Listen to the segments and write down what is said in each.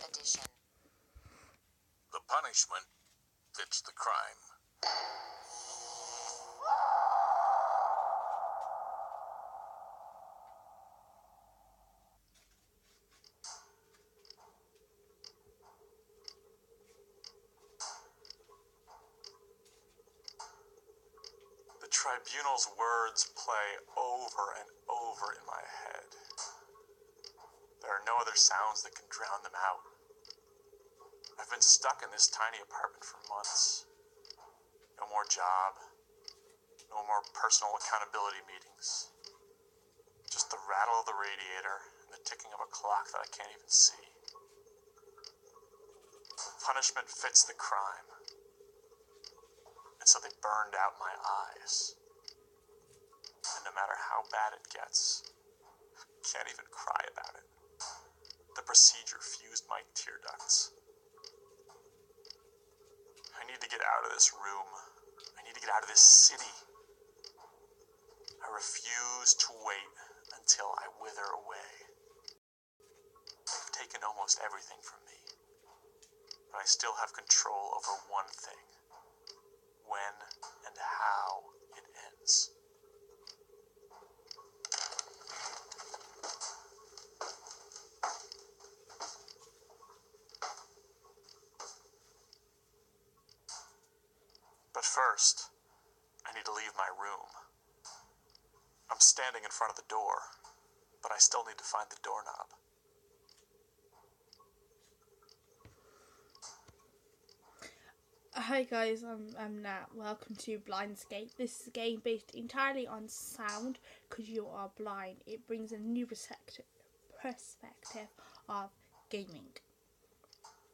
edition. The punishment fits the crime. The tribunal's words play over and over in my head. There are no other sounds that can drown them out. I've been stuck in this tiny apartment for months. No more job. No more personal accountability meetings. Just the rattle of the radiator and the ticking of a clock that I can't even see. Punishment fits the crime. And so they burned out my eyes. And no matter how bad it gets, I can't even cry about it. The procedure fused my tear ducts. I need to get out of this room. I need to get out of this city. I refuse to wait until I wither away. They've taken almost everything from me, but I still have control over one thing: when and how it ends. But first, I need to leave my room. I'm standing in front of the door, but I still need to find the doorknob. Hi guys, I'm Nat. Welcome to Blindscape. This is a game based entirely on sound because you are blind. It brings a new perspective of gaming.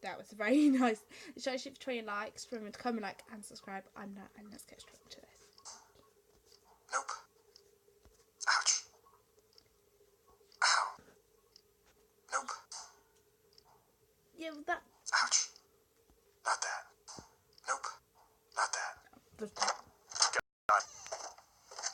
That was very nice. Should I shift 20 likes? Remember to comment, like, and subscribe. I'm Nat, and let's get straight into this. Nope. Ouch. Ow. Nope. Yeah, well, that. Ouch. Not that. Nope. Not that. God.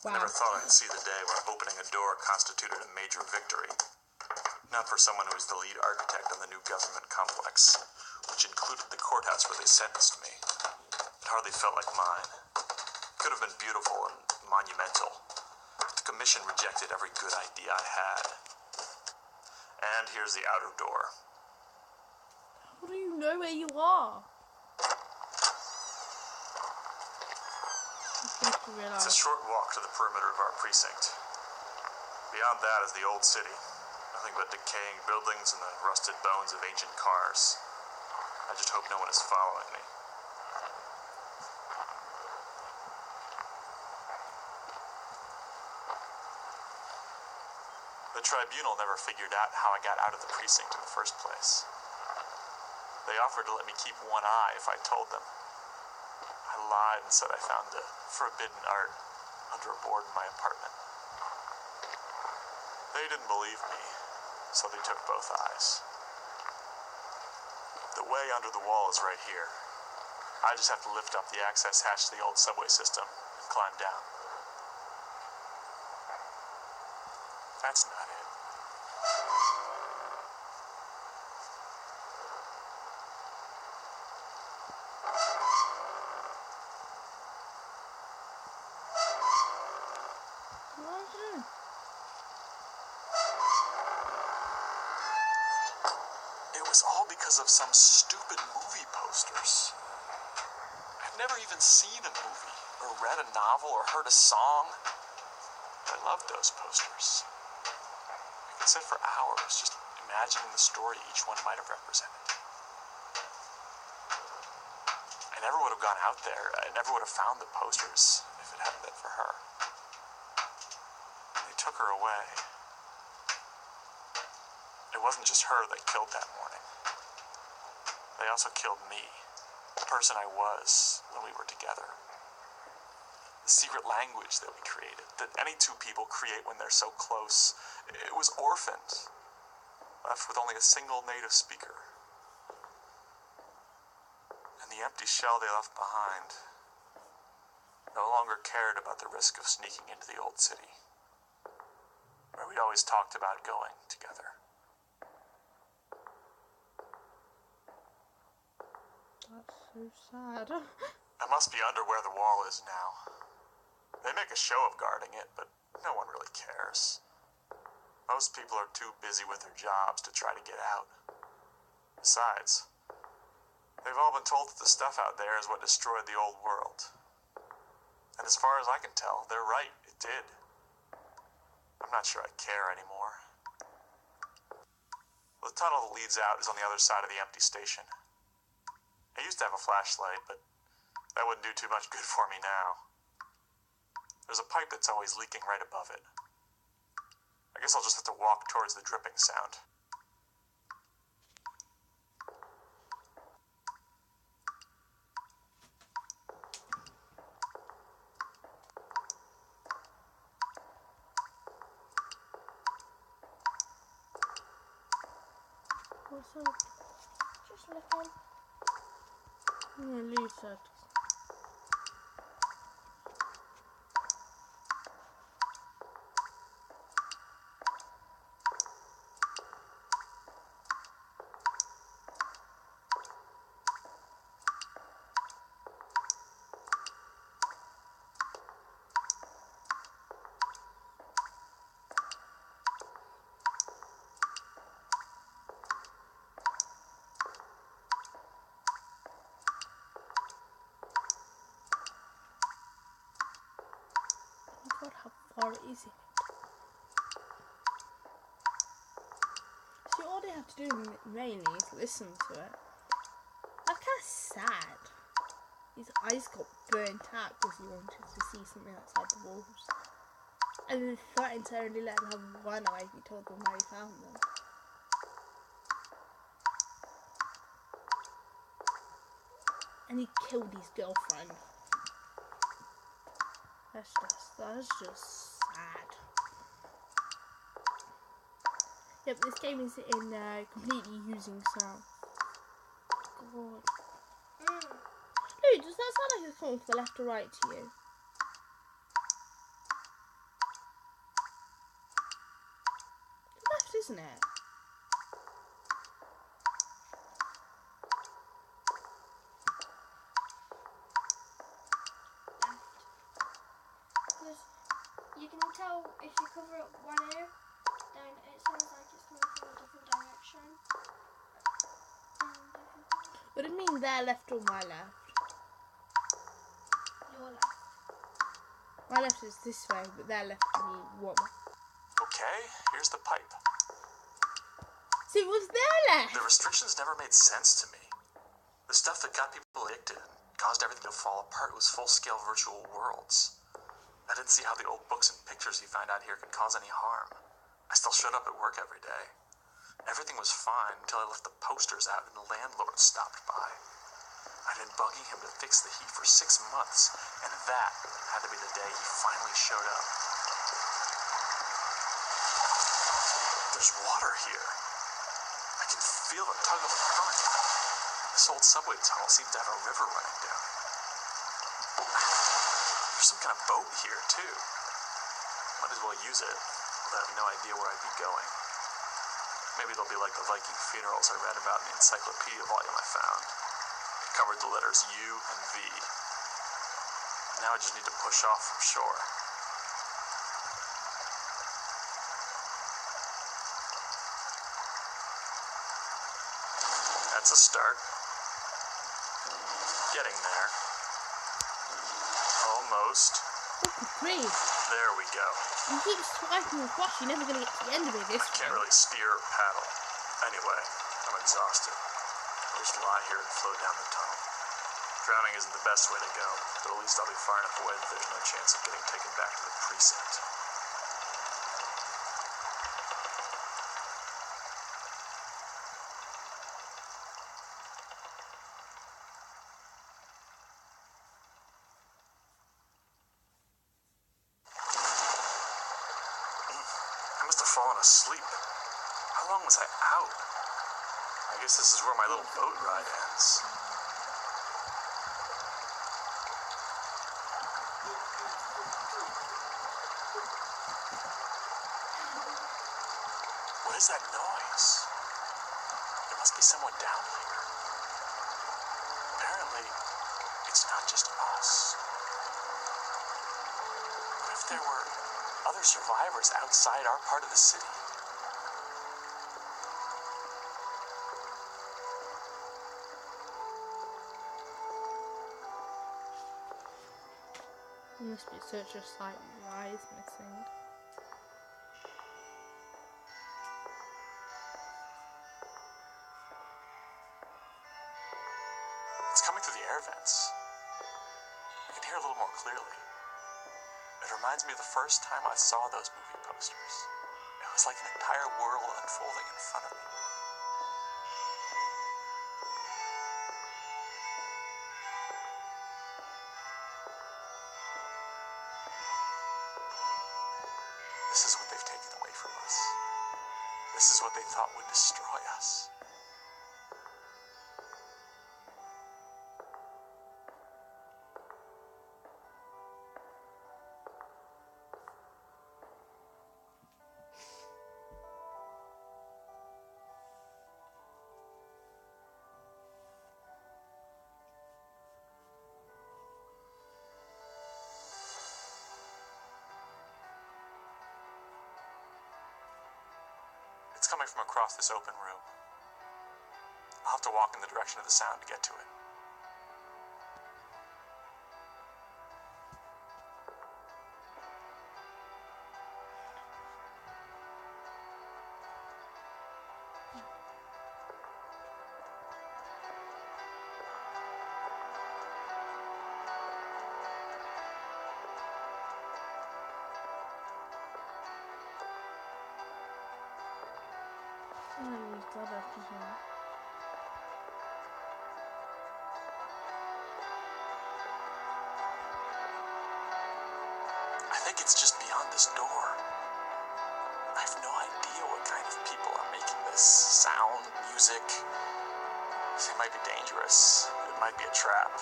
I Wow. never thought I'd see the day where opening a door constituted a major victory. Not for someone who was the lead architect on the new government complex, which included the courthouse where they sentenced me. It hardly felt like mine. It could have been beautiful and monumental, but the commission rejected every good idea I had. And here's the outer door. How do you know where you are? It's a short walk to the perimeter of our precinct. Beyond that is the old city. Nothing but decaying buildings and the rusted bones of ancient cars. I just hope no one is following me. The tribunal never figured out how I got out of the precinct in the first place. They offered to let me keep one eye if I told them. I lied and said I found a forbidden art under a board in my apartment. They didn't believe me, so they took both eyes. The way under the wall is right here. I just have to lift up the access hatch to the old subway system and climb down. That's not it. It was all because of some stupid movie posters. I've never even seen a movie, or read a novel, or heard a song. But I loved those posters. I could sit for hours just imagining the story each one might have represented. I never would have gone out there. I never would have found the posters if it hadn't been for her. They took her away. It wasn't just her that killed that morning. They also killed me, the person I was when we were together. The secret language that we created, that any two people create when they're so close, it was orphaned, left with only a single native speaker. And the empty shell they left behind no longer cared about the risk of sneaking into the old city, where we'd always talked about going together. So sad. I must be under where the wall is now. They make a show of guarding it, but no one really cares. Most people are too busy with their jobs to try to get out. Besides, they've all been told that the stuff out there is what destroyed the old world. And as far as I can tell, they're right, it did. I'm not sure I care anymore. The tunnel that leads out is on the other side of the empty station. I used to have a flashlight, but that wouldn't do too much good for me now. There's a pipe that's always leaking right above it. I guess I'll just have to walk towards the dripping sound. What's up? Just looking. Yeah, Lisa. God, how far is it? See, all they have to do mainly is listen to it. That's kind of sad. His eyes got burnt out because he wanted to see something outside the walls. And then threatened to only let him have one eye if he told them where he found them. And he killed his girlfriend. That's just sad. Yep, this game is in completely using sound. God. Dude, does that sound like it's coming from the left or right to you? The left, isn't it? You can tell if you cover up one ear, then it sounds like it's coming from a different direction. What do you mean their left or my left? Your left. My left is this way, but their left would be what? Okay, here's the pipe. See, it was their left! The restrictions never made sense to me. The stuff that got people addicted and caused everything to fall apart was full-scale virtual worlds. I didn't see how the old books and pictures you find out here could cause any harm. I still showed up at work every day. Everything was fine until I left the posters out and the landlord stopped by. I'd been bugging him to fix the heat for 6 months, and that had to be the day he finally showed up. There's water here. I can feel the tug of a current. This old subway tunnel seems to have a river running down. There's some kind of boat here, too. Might as well use it, but I have no idea where I'd be going. Maybe it'll be like the Viking funerals I read about in the encyclopedia volume I found. It covered the letters U and V. Now I just need to push off from shore. That's a start. Getting there. Almost. Great. There we go. You keep swiping across, you're never going to get to the end of it this Can't time. really steer or paddle. Anyway, I'm exhausted. I'll just lie here and float down the tunnel. Drowning isn't the best way to go, but at least I'll be far enough away that there's no chance of getting taken back to the precinct. I must have fallen asleep. How long was I out? I guess this is where my little boat ride ends. What is that noise? There must be someone down here. apparently, it's not just us. What if there were other survivors outside our part of the city? There must be such a slight rise missing. It's coming through the air vents. I can hear a little more clearly. It reminds me of the first time I saw those movie posters. It was like an entire world unfolding in front of me. This is what they've taken away from us. This is what they thought would destroy us. It's coming from across this open room. I'll have to walk in the direction of the sound to get to it. Oh, he's got up to him. I think it's just beyond this door. I have no idea what kind of people are making this sound, music. It might be dangerous. It might be a trap.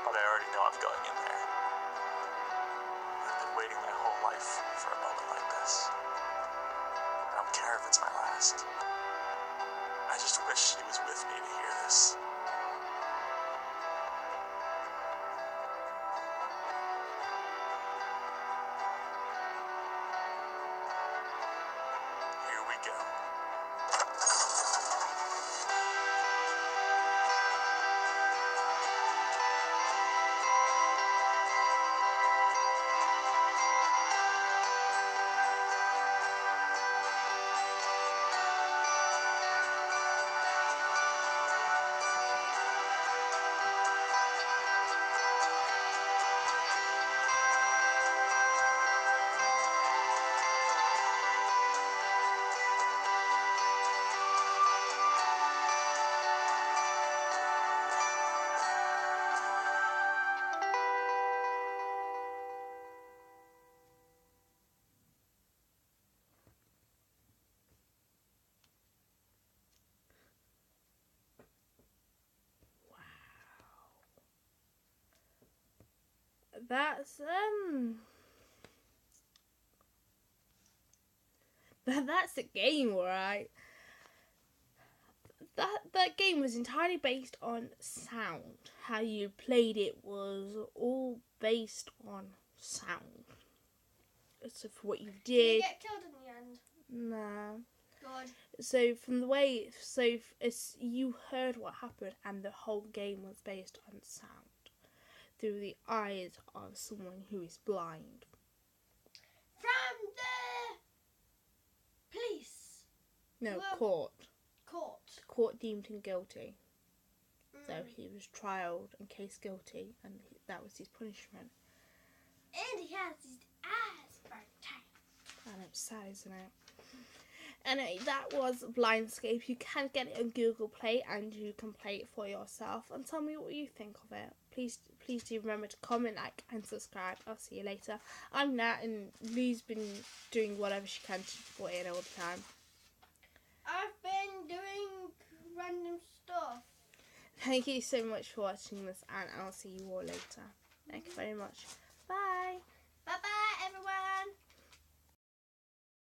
But I already know I'm going in there. I've been waiting my whole life for a moment like this. I don't care if it's my last. I just wish she was with me to hear this. Here we go. That's the game, alright. That game was entirely based on sound. How you played it was all based on sound. So for what you Did you did, get killed in the end? nah. Good. So from the way, as you heard what happened, and the whole game was based on sound through the eyes of someone who is blind. From the police. No, Well, court. Court. Court deemed him guilty. So he was trialed and case guilty, and that was his punishment. And he has his eyes burnt out. And it's sad, isn't it? Anyway, that was Blindscape. You can get it on Google Play, and you can play it for yourself. And tell me what you think of it. Please do remember to comment, like, and subscribe. I'll see you later. I'm Nat, and Lou's been doing whatever she can to put in all the time. I've been doing random stuff. Thank you so much for watching this, and I'll see you all later. Thank you very much. Bye. Bye bye, everyone.